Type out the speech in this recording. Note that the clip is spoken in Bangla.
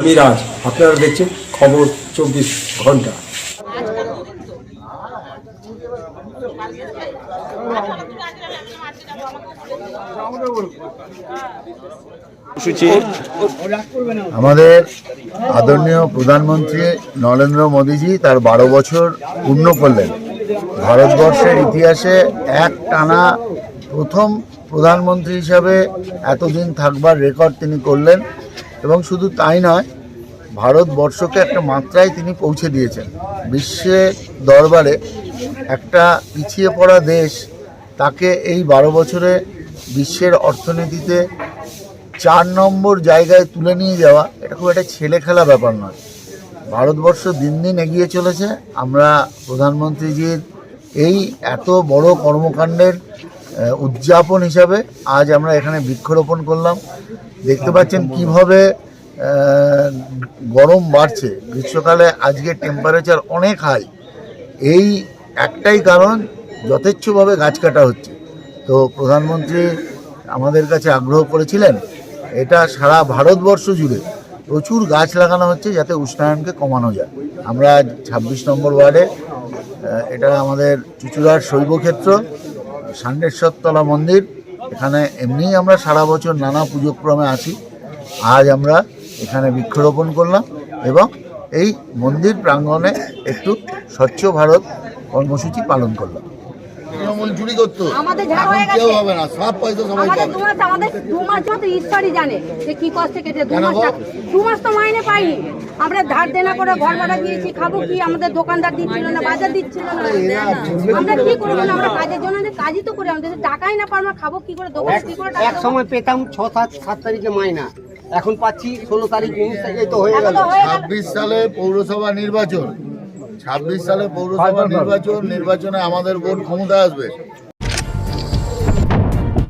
মিরাজ, আপনারা দেখছেন খবর 24 ঘন্টা। আমাদের আদরণীয় প্রধানমন্ত্রী নরেন্দ্র মোদীজি তার 12 বছর পূর্ণ করলেন। ভারতবর্ষের ইতিহাসে এক টানা প্রথম প্রধানমন্ত্রী হিসাবে এতদিন থাকবার রেকর্ড তিনি করলেন এবং শুধু তাই নয়, ভারতবর্ষকে একটা মাত্রায় তিনি পৌঁছে দিয়েছেন। বিশ্বের দরবারে একটা পিছিয়ে পড়া দেশ তাকে এই 12 বছরে বিশ্বের অর্থনীতিতে 4 নম্বর জায়গায় তুলে নিয়ে যাওয়া, এটা খুব একটা ছেলে খেলা ব্যাপার নয়। ভারতবর্ষ দিন দিন এগিয়ে চলেছে। আমরা প্রধানমন্ত্রীজির এই এত বড় কর্মকাণ্ডের উদযাপন হিসাবে আজ আমরা এখানে বৃক্ষরোপণ করলাম। দেখতে পাচ্ছেন কিভাবে গরম বাড়ছে, গ্রীষ্মকালে আজকে টেম্পারেচার অনেক হাই। এই একটাই কারণ, যথেচ্ছভাবে গাছ কাটা হচ্ছে। তো প্রধানমন্ত্রী আমাদের কাছে আগ্রহ করেছিলেন এটা সারা ভারতবর্ষ জুড়ে প্রচুর গাছ লাগানো হচ্ছে যাতে উষ্ণায়নকে কমানো যায়। আমরা 26 নম্বর ওয়ার্ডে, এটা আমাদের চুচুড়ার শৈবক্ষেত্র, ষান্ডেশ্বরতলা মন্দির, এখানে এমনিই আমরা সারা বছর নানা পুজোক্রমে আসি। আজ আমরা এখানে বৃক্ষরোপণ করলাম এবং এই মন্দির প্রাঙ্গণে একটু স্বচ্ছ ভারত কর্মসূচি পালন করলাম। তৃণমূল চুরি করতো, আমাদের ঝাড় হয়ে গেছে, কেউ হবে না, সব পয়সা সবাই আমাদের পাবে। আমাদের 2 মাস মতো ঈশ্বরই জানে যে কি কষ্টে কেটে 2 মাস তো মাইনে পাইনি। আমরা ধার দেনা করে ঘর ভাড়া দিয়েছি, খাবো কি? আমাদের দোকানদার দিচ্ছিল না, বাজার দিচ্ছিল না। আমরা কি করবো? আমরা কাজের জন্য কাজই তো করি, আমাদের টাকাই না পাই, আমরা খাবো কি করে? দোকানে কি করে টাকা এক সময় পেতাম 6-7 তারিখে মাইনা, এখন পাচ্ছি 16 তারিখ, 19 তারিখে তো হয়ে গেল। 26 সালে পৌরসভা নির্বাচন, 26 সালে পৌরসভা নির্বাচনে আমাদের ভোট ক্ষমতা আসবে।